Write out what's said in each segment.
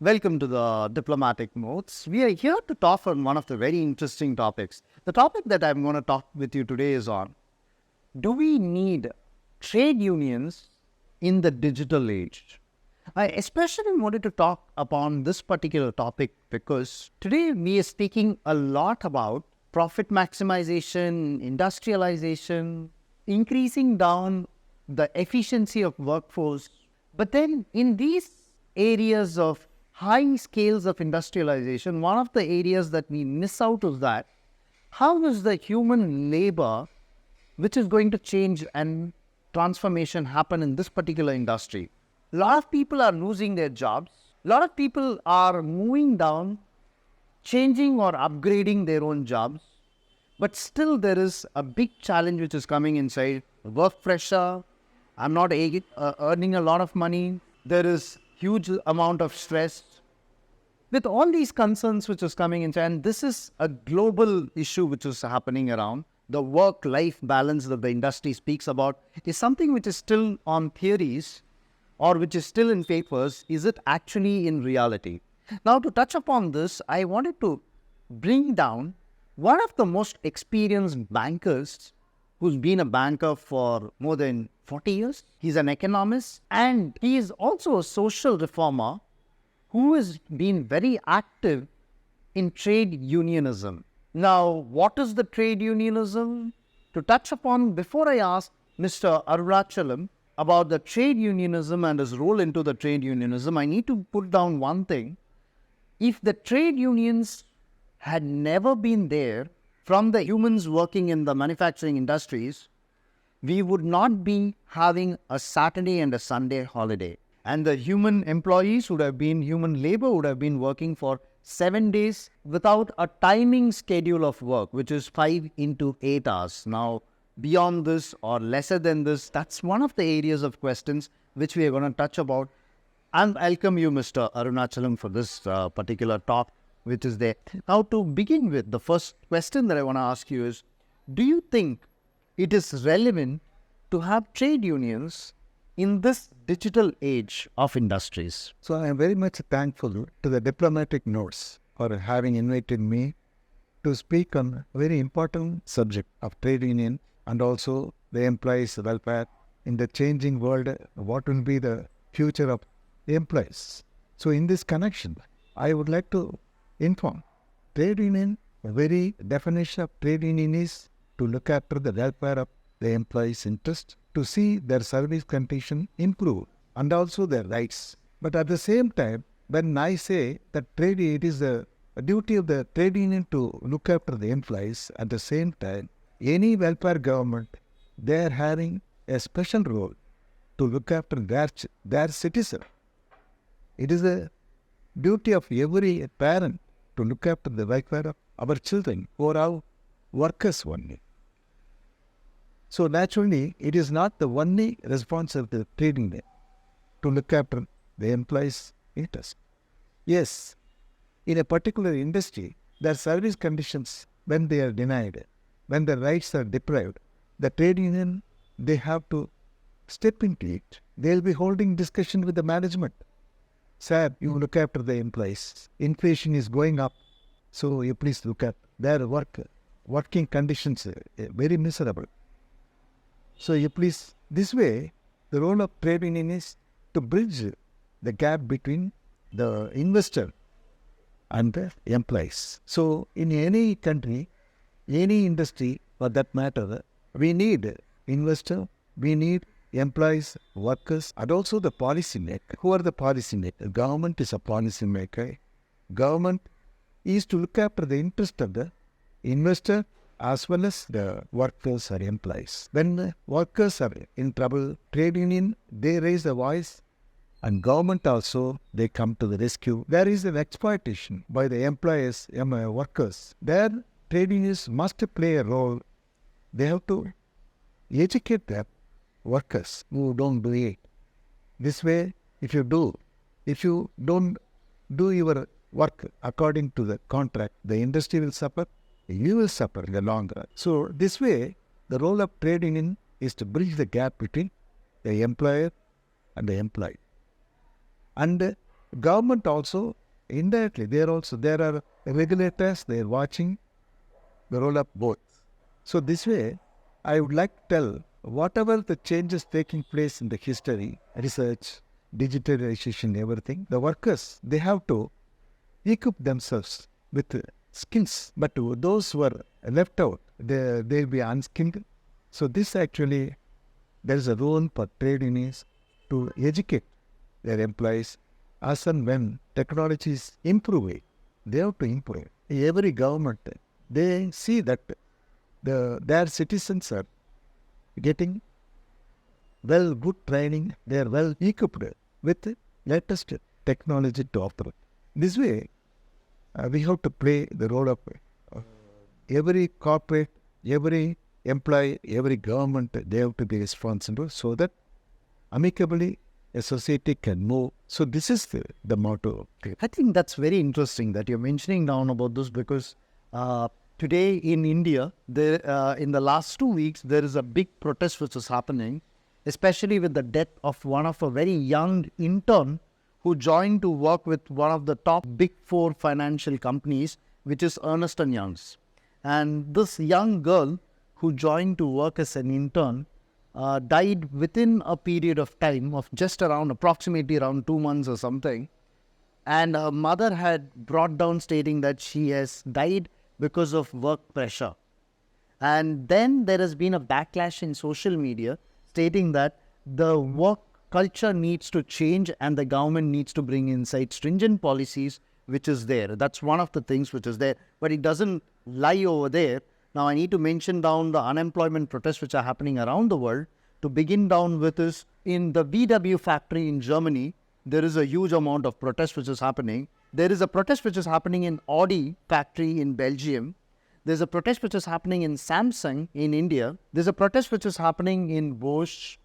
Welcome to the Diplomatic Notes. We are here to talk on one of the very interesting topics. The topic that I'm going to talk with you today is on, do we need trade unions in the digital age? I especially wanted to talk upon this particular topic because today we are speaking a lot about profit maximization, industrialization, increasing down the efficiency of workforce. But then in these areas of high scales of industrialization, one of the areas that we miss out is that how is the human labor which is going to change and transformation happen in this particular industry? A lot of people are losing their jobs. A lot of people are moving down, changing or upgrading their own jobs. But still there is a big challenge which is coming inside. Work pressure. I'm not earning a lot of money. There is huge amount of stress. With all these concerns which is coming inside, and this is a global issue which is happening around, the work-life balance that the industry speaks about is something which is still on theories or which is still in papers. Is it actually in reality? Now, to touch upon this, I wanted to bring down one of the most experienced bankers who's been a banker for more than 40 years. He's an economist and he is also a social reformer who has been very active in trade unionism. Now, what is the trade unionism? To touch upon, before I ask Mr. Arunachalam about the trade unionism and his role into the trade unionism, I need to put down one thing. If the trade unions had never been there from the humans working in the manufacturing industries, we would not be having a Saturday and a Sunday holiday. And the human employees human labor would have been working for 7 days without a timing schedule of work, which is 5 into 8 hours. Now, beyond this or lesser than this, that's one of the areas of questions which we are going to touch about. And welcome you, Mr. Arunachalam, for this particular talk which is there. Now, to begin with, the first question that I want to ask you is, do you think it is relevant to have trade unions in this digital age of industries? So I am very much thankful to the Diplomatic Notes for having invited me to speak on a very important subject of trade union and also the employees' welfare in the changing world. What will be the future of employees? So in this connection, I would like to inform trade union, the very definition of trade union is to look after the welfare of the employees' interest, to see their service condition improve and also their rights. But at the same time, when I say that it is a duty of the trade union to look after the employees, at the same time, any welfare government, they are having a special role to look after their citizen. It is a duty of every parent to look after the welfare of our children who are our workers only. So naturally, it is not the only responsibility of the trade union to look after the employees' interest. Yes, in a particular industry, their service conditions, when they are denied, when their rights are deprived, the trade union, they have to step into it. They will be holding discussion with the management. Sir, you look after the employees. Inflation is going up, so you please look at their working conditions, very miserable. So you please, this way, the role of trade union is to bridge the gap between the investor and the employees. So in any country, any industry for that matter, we need investor, we need employees, workers, and also the policy maker. Who are the policy maker? Government is a policy maker. Government is to look after the interest of the investor as well as the workers or employees. When the workers are in trouble, trade union, they raise the voice, and government also, they come to the rescue. There is an exploitation by the employees, workers. There, trade unions must play a role. They have to educate their workers who don't do it. This way, if you don't do your work according to the contract, the industry will suffer, you will suffer in the long run. So this way, the role of trade union is to bridge the gap between the employer and the employee. And Government also, indirectly, there are regulators, they are watching the role of both. So this way, I would like to tell whatever the changes taking place in the history, research, digitalization, everything, the workers, they have to equip themselves with skills. But those who are left out, they'll be unskilled. So this actually, there is a role for trade unions to educate their employees as and when technology is improving. They have to improve. Every government, they see that their citizens are getting good training, they are well equipped with latest technology to operate. This way, we have to play the role of every corporate, every employee, every government, they have to be responsible so that amicably a society can move. So this is the motto. I think that's very interesting that you're mentioning down about this because today in India, in the last 2 weeks, there is a big protest which is happening, especially with the death of one of a very young intern who joined to work with one of the top big 4 financial companies, which is Ernst & Young's. And this young girl who joined to work as an intern died within a period of time of just approximately around 2 months or something. And her mother had brought down stating that she has died because of work pressure. And then there has been a backlash in social media stating that the work culture needs to change and the government needs to bring inside stringent policies, which is there. That's one of the things which is there. But it doesn't lie over there. Now, I need to mention down the unemployment protests which are happening around the world. To begin down with is in the VW factory in Germany, there is a huge amount of protest which is happening. There is a protest which is happening in Audi factory in Belgium. There's a protest which is happening in Samsung in India. There's a protest which is happening in Bosch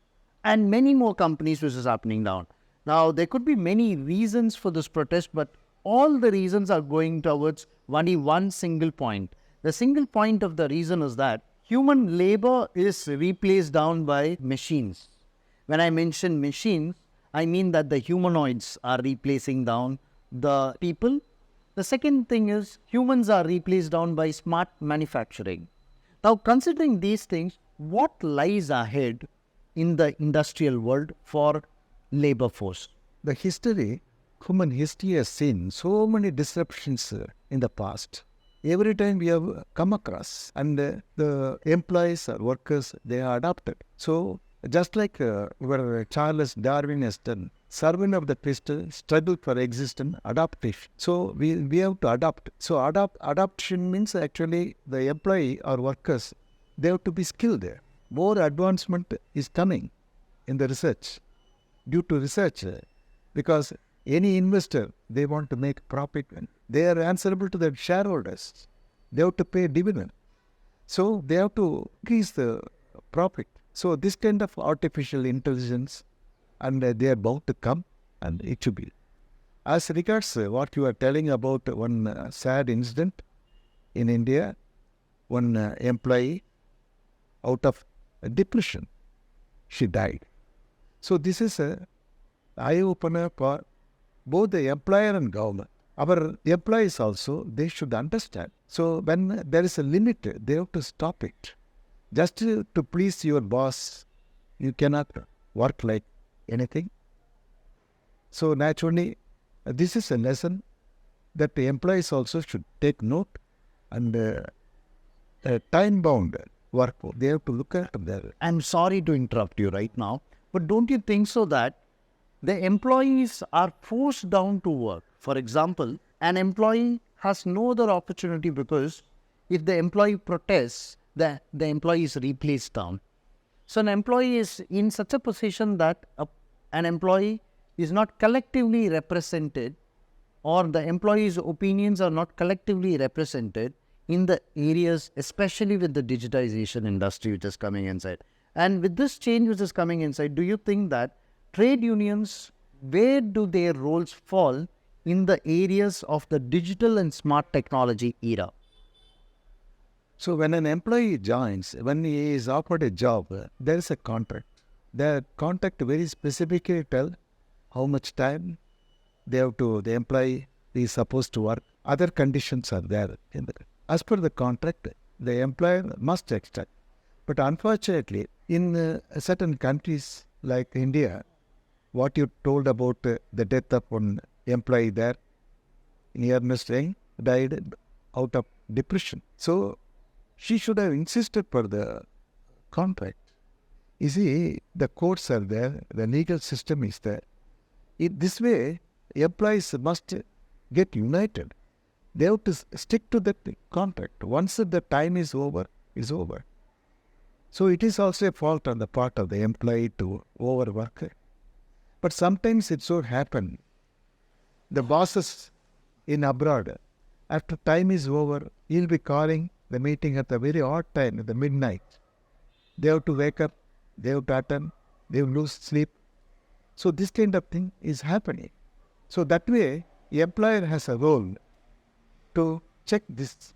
and many more companies which is happening down. Now, there could be many reasons for this protest, but all the reasons are going towards only one single point. The single point of the reason is that human labor is replaced down by machines. When I mention machines, I mean that the humanoids are replacing down the people. The second thing is humans are replaced down by smart manufacturing. Now, considering these things, what lies ahead in the industrial world for labor force? The human history has seen so many disruptions in the past. Every time we have come across, and the employees or workers, they are adapted. So, just like where Charles Darwin has done, survival of the fittest, struggle for existence, adaptation. So, we have to adapt. So, adaptation means actually the employee or workers, they have to be skilled there. More advancement is coming in the research, due to research, because any investor, they want to make profit. They are answerable to their shareholders. They have to pay dividend. So they have to increase the profit. So this kind of artificial intelligence, and they are bound to come, and it should be. As regards what you are telling about one sad incident in India, one employee out of depression, she died. So this is a eye-opener for both the employer and government. Our employees also, they should understand. So when there is a limit, they have to stop it. Just to please your boss, you cannot work like anything. So naturally, this is a lesson that the employees also should take note, and time-bound work, they have to look at that. I'm sorry to interrupt you right now, but don't you think so that the employees are forced down to work? For example, an employee has no other opportunity because if the employee protests, the employee is replaced down. So an employee is in such a position that an employee is not collectively represented, or the employee's opinions are not collectively represented in the areas, especially with the digitization industry which is coming inside. And with this change which is coming inside, do you think that trade unions, where do their roles fall in the areas of the digital and smart technology era? So when an employee joins, when he is offered a job, there is a contract. The contract very specifically tell how much time The employee is supposed to work. Other conditions are there. As per the contract, the employer must extract. But unfortunately, in certain countries like India, what you told about the death of one employee there, Ernest died out of depression. So she should have insisted for the contract. You see, the courts are there, the legal system is there. In this way, employees must get united. They have to stick to that contract. Once the time is over, it's over. So it is also a fault on the part of the employee to overwork. But sometimes it so happen, the bosses in abroad, after time is over, he'll be calling the meeting at a very odd time, at the midnight. They have to wake up, they have to attend, they will lose sleep. So this kind of thing is happening. So that way, the employer has a role to check this.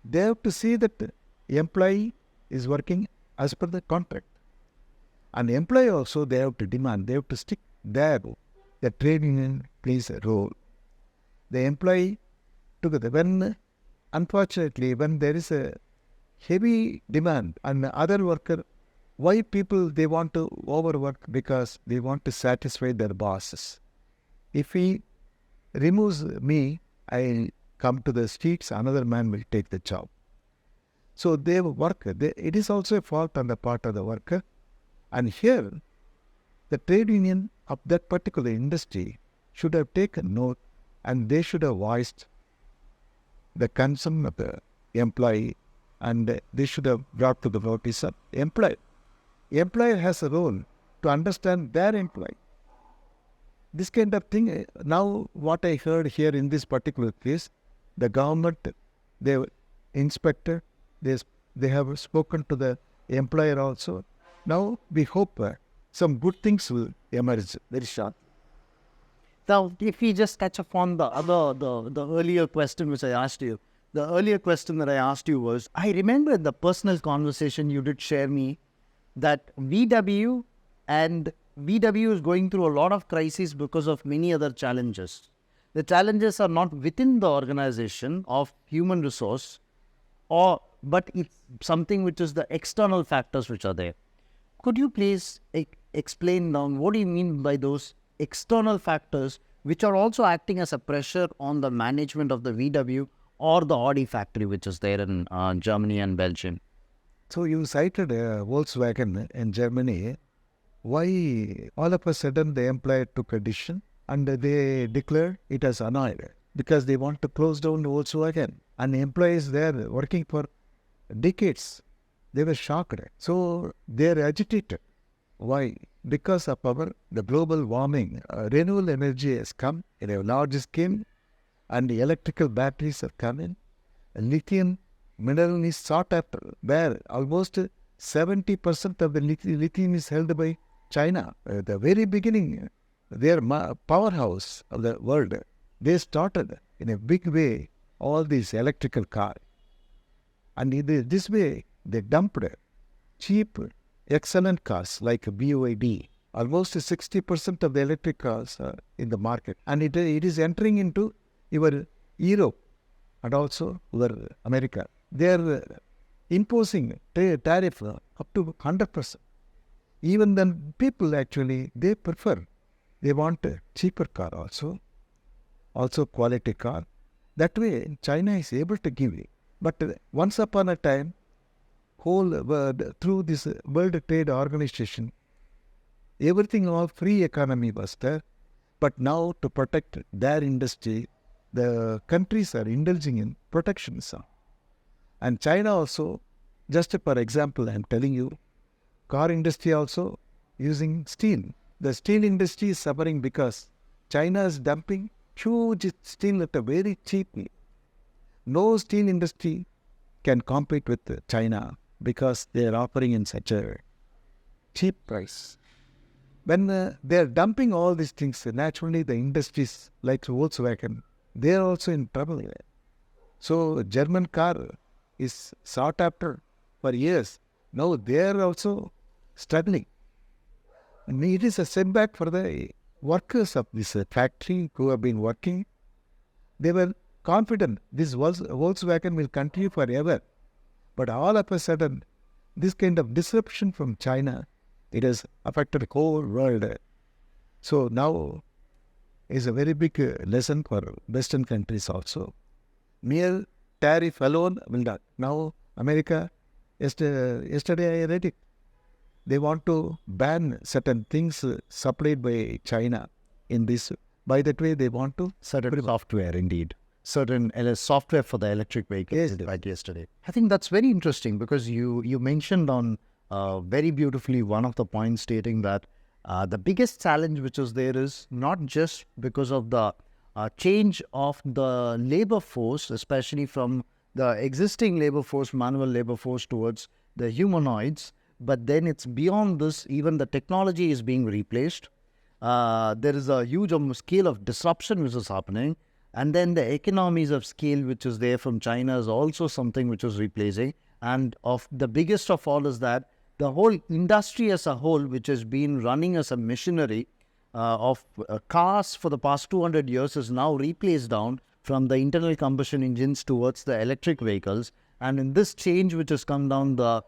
They have to see that the employee is working as per the contract. And the employee also, they have to demand, they have to stick there. The trade union plays a role. The employee together, unfortunately, when there is a heavy demand and other worker, why people, they want to overwork? Because they want to satisfy their bosses. If he removes me, I come to the streets, another man will take the job. So they work. It is also a fault on the part of the worker. And here, the trade union of that particular industry should have taken note, and they should have voiced the concern of the employee, and they should have brought to the notice of the employer. The employer has a role to understand their employee. This kind of thing, now what I heard here in this particular case, the government, they inspected, they have spoken to the employer also. Now we hope some good things will emerge very short. Now, if we just catch up on the earlier question which I asked you, the earlier question that I asked you was, I remember in the personal conversation you did share me that VW is going through a lot of crises because of many other challenges. The challenges are not within the organization of human resource, but it's something which is the external factors which are there. Could you please explain now what do you mean by those external factors which are also acting as a pressure on the management of the VW or the Audi factory which is there in Germany and Belgium? So you cited Volkswagen in Germany. Why all of a sudden the employer took a decision and they declared it as annoyed because they want to close down Volkswagen, and the employees there working for decades, they were shocked. So they are agitated. Why? Because of the global warming, renewable energy has come in a large scale, and the electrical batteries are coming. Lithium mineral is sought after, where almost 70% of the lithium is held by China. At the very beginning, their powerhouse of the world, they started in a big way all these electrical cars. And in this way, they dumped cheap, excellent cars like BYD. Almost 60% of the electric cars are in the market. And it is entering into your Europe and also your America. They are imposing tariff up to 100%. Even then, people actually, they want a cheaper car also quality car. That way, China is able to give it. But once upon a time, whole world, through this World Trade Organization, everything, all free economy was there. But now to protect their industry, the countries are indulging in protectionism. And China also, just for example, I am telling you, car industry also using steel. The steel industry is suffering because China is dumping huge steel at a very cheap. No steel industry can compete with China because they are offering in such a cheap price. When they are dumping all these things, naturally the industries like Volkswagen, they are also in trouble. So German car is sought after for years. Now they are also struggling. And it is a setback for the workers of this factory who have been working, they were confident this Volkswagen will continue forever. But all of a sudden, this kind of disruption from China, it has affected the whole world. So now is a very big lesson for Western countries also. Mere tariff alone will not. Now America, yesterday I read it, they want to ban certain things supplied by China in this. By that way, they want to Certain software, indeed. Certain software for the electric vehicles, Yes. right, yesterday. I think that's very interesting because you mentioned on very beautifully one of the points stating that the biggest challenge which is there is not just because of the change of the labor force, especially from the existing labor force, manual labor force towards the humanoids, but then it's beyond this, even the technology is being replaced. There is a huge scale of disruption which is happening. And then the economies of scale which is there from China is also something which is replacing. And of the biggest of all is that the whole industry as a whole, which has been running as a machinery of cars for the past 200 years, is now replaced down from the internal combustion engines towards the electric vehicles. And in this change which has come down, the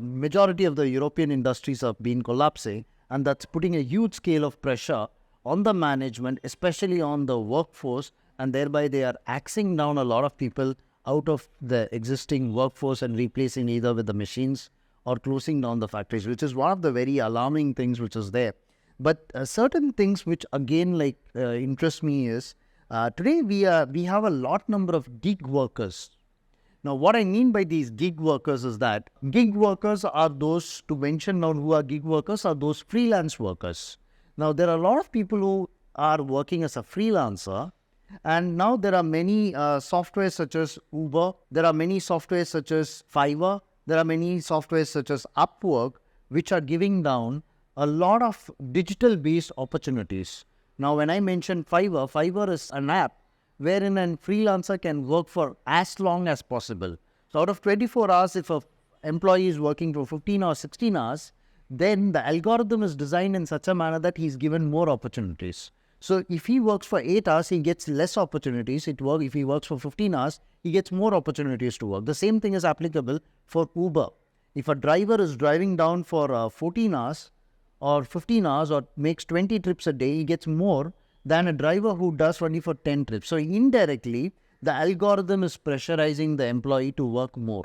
majority of the European industries have been collapsing. And that's putting a huge scale of pressure on the management, especially on the workforce. And thereby they are axing down a lot of people out of the existing workforce and replacing either with the machines or closing down the factories, which is one of the very alarming things which is there. But certain things which again interest me is today we have a lot number of gig workers. Now what I mean by these gig workers is that gig workers are those, to mention now who are gig workers, are those freelance workers. Now there are a lot of people who are working as a freelancer. And now there are many softwares such as Uber, there are many softwares such as Fiverr, there are many softwares such as Upwork, which are giving down a lot of digital-based opportunities. Now, when I mention Fiverr, Fiverr is an app wherein a freelancer can work for as long as possible. So, out of 24 hours, if an employee is working for 15 or 16 hours, then the algorithm is designed in such a manner that he's given more opportunities. So if he works for 8 hours, he gets less opportunities. If he works for 15 hours, he gets more opportunities to work. The same thing is applicable for Uber. If a driver is driving down for 14 hours or 15 hours or makes 20 trips a day, he gets more than a driver who does only for 10 trips. So indirectly, the algorithm is pressurizing the employee to work more.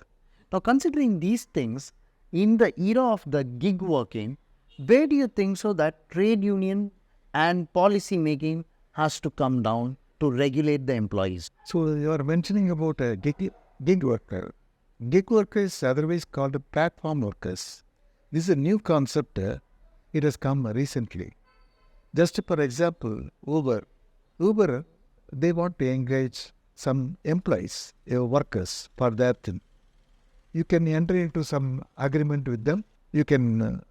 Now, considering these things, in the era of the gig working, where do you think so that trade union and policy making has to come down to regulate the employees? So you are mentioning about a gig worker. Gig workers, otherwise called platform workers. This is a new concept. It has come recently. Just for example, Uber, they want to engage some employees, workers for that thing. You can enter into some agreement with them. You can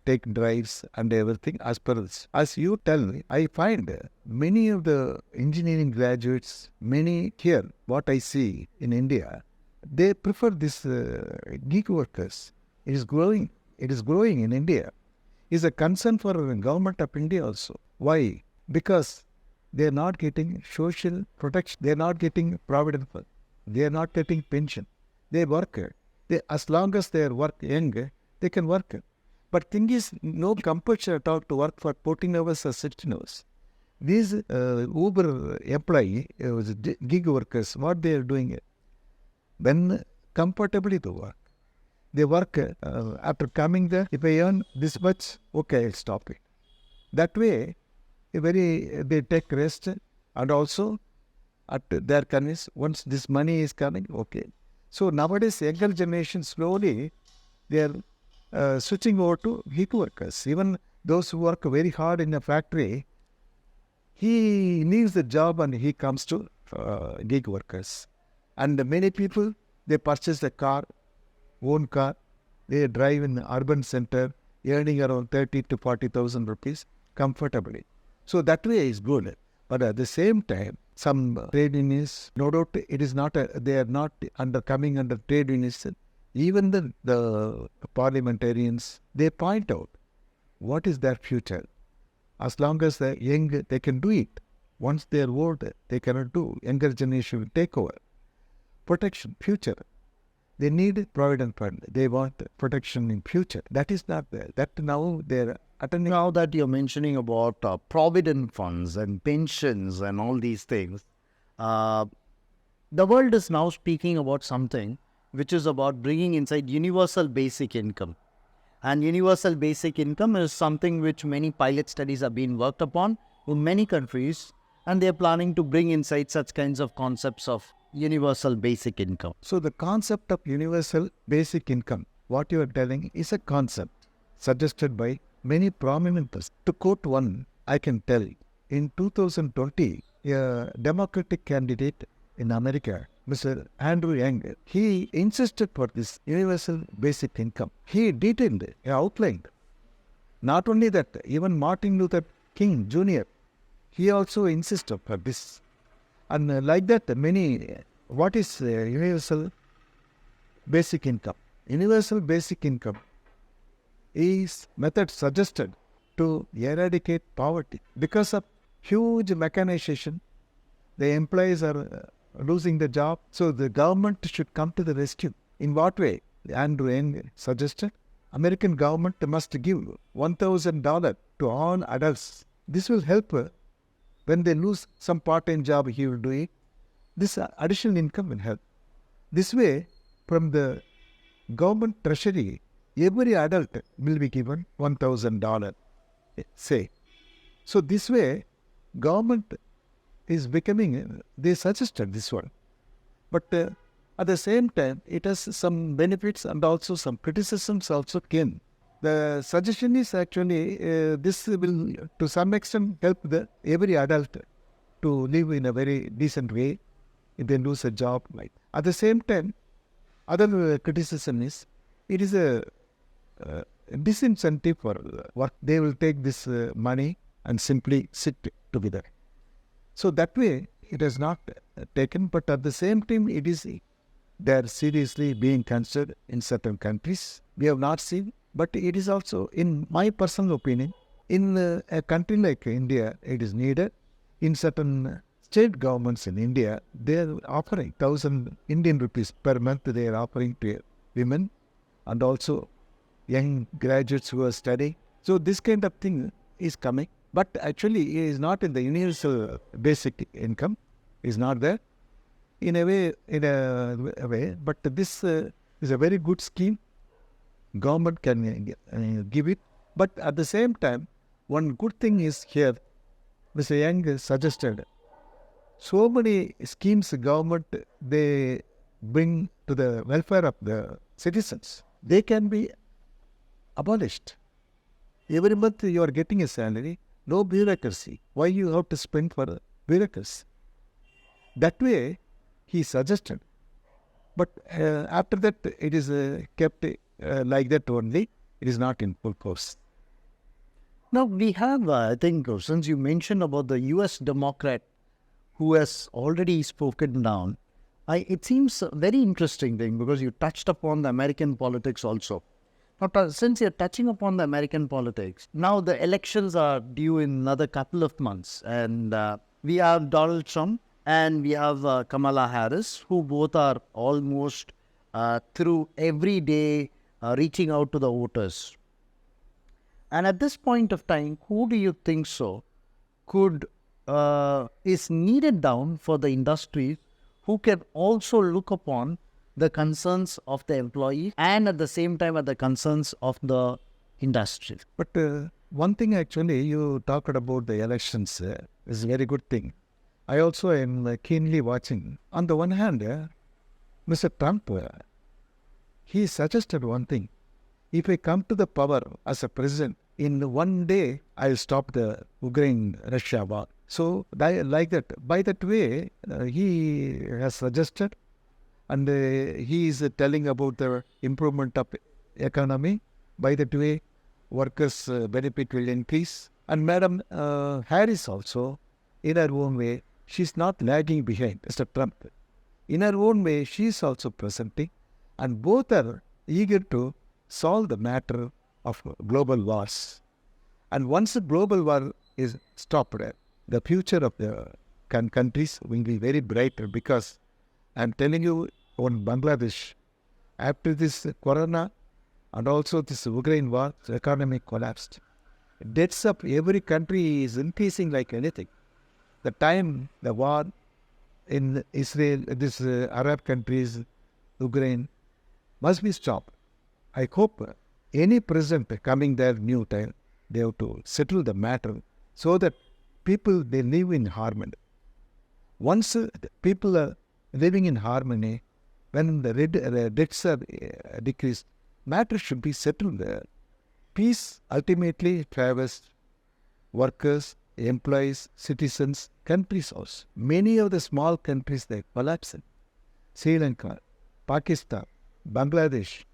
take drives and everything as per this. As you tell me, I find many of the engineering graduates, many here, what I see in India, they prefer this gig workers. It is growing. It is growing in India. It's a concern for the government of India also. Why? Because they are not getting social protection. They are not getting provident fund. They are not getting pension. They work. As long as they are young, they can work. But thing is, no compulsion at all to work for 14 hours or 16 hours. These Uber employee, gig workers, what they are doing, when comfortably to work. They work after coming there, if I earn this much, okay, I'll stop it. That way, they take rest and also at their convenience, once this money is coming, okay. So nowadays, younger generation slowly, they are switching over to gig workers. Even those who work very hard in a factory, he leaves the job and he comes to gig workers. And many people, they purchase a car, own car, they drive in the urban center, earning around 30 to 40,000 rupees comfortably. So that way is good. But at the same time, some trade unions, no doubt it is not, they are not coming under trade unions. Even the parliamentarians, they point out what is their future. As long as they're young, they can do it. Once they're old, they cannot do. Younger generation will take over. Protection, future. They need provident fund. They want protection in future. That is not there. That now they're attending. Now that you're mentioning about provident funds and pensions and all these things, uh, the world is now speaking about something which is about bringing inside universal basic income. And universal basic income is something which many pilot studies have been worked upon in many countries, and they're planning to bring inside such kinds of concepts of universal basic income. So the concept of universal basic income, what you are telling, is a concept suggested by many prominent persons. To quote one, I can tell, in 2020, a Democratic candidate in America, Mr. Andrew Yang, he insisted for this universal basic income. He detailed, he outlined. Not only that, even Martin Luther King Jr., he also insisted for this. And like that, many, what is universal basic income? Universal basic income is method suggested to eradicate poverty. Because of huge mechanization, the employees are losing the job, so the government should come to the rescue. In what way? Andrew Yang suggested American government must give $1,000 to all adults. This will help when they lose some part-time job he will do it. This additional income will help. This way, from the government treasury, every adult will be given $1,000, say. So this way, government is becoming, they suggested this one. But at the same time, it has some benefits and also some criticisms also came. The suggestion is actually, this will to some extent help every adult to live in a very decent way if they lose a job. Like. At the same time, other criticism is, it is a disincentive for work. They will take this money and simply sit together. So that way, it is not taken, but at the same time, it is there seriously being considered in certain countries. We have not seen, but it is also, in my personal opinion, in a country like India, it is needed. In certain state governments in India, they are offering 1,000 Indian rupees per month. They are offering to women and also young graduates who are studying. So this kind of thing is coming. But actually, it is not in the universal basic income. Is not there. In a way, but this is a very good scheme. Government can give it. But at the same time, one good thing is here, Mr. Yang suggested, so many schemes government, they bring to the welfare of the citizens. They can be abolished. Every month you are getting a salary. No bureaucracy. Why you have to spend for bureaucracy? That way, he suggested. But after that, it is kept like that only. It is not in full force. Now, we have, I think, since you mentioned about the US Democrat who has already spoken down, it seems a very interesting thing because you touched upon the American politics also. Now, since you're touching upon the American politics, now the elections are due in another couple of months. And we have Donald Trump and we have Kamala Harris, who both are almost through every day reaching out to the voters. And at this point of time, who do you think is needed down for the industries who can also look upon the concerns of the employees and at the same time at the concerns of the industry? But one thing actually, you talked about the elections is a very good thing. I also am keenly watching. On the one hand, Mr. Trump, he suggested one thing. If I come to the power as a president, in one day, I'll stop the Ukraine-Russia war. So, like that, by that way, he has suggested, and he is telling about the improvement of economy. By that way, workers' benefit will increase. And Madam Harris also, in her own way, she's not lagging behind Mr. Trump. In her own way, she is also presenting, and both are eager to solve the matter of global wars. And once the global war is stopped, the future of the countries will be very bright, because I'm telling you, on Bangladesh, after this corona and also this Ukraine war, the economy collapsed. Debts of every country is increasing like anything. The time the war in Israel, this Arab countries, Ukraine, must be stopped. I hope any president coming there new time, they have to settle the matter so that people, they live in harmony. Once the people are living in harmony, when the debts are decreased, matters should be settled there. Peace ultimately favors workers, employees, citizens, countries also. Many of the small countries, they collapse. Sri Lanka, Pakistan, Bangladesh,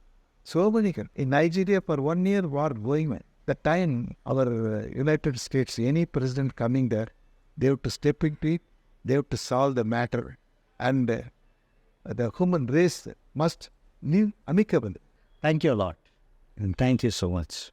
so many countries. In Nigeria, for 1 year, war going on. The time our United States, any president coming there, they have to step into it, they have to solve the matter. And the human race must live amicably. Thank you a lot. And thank you so much.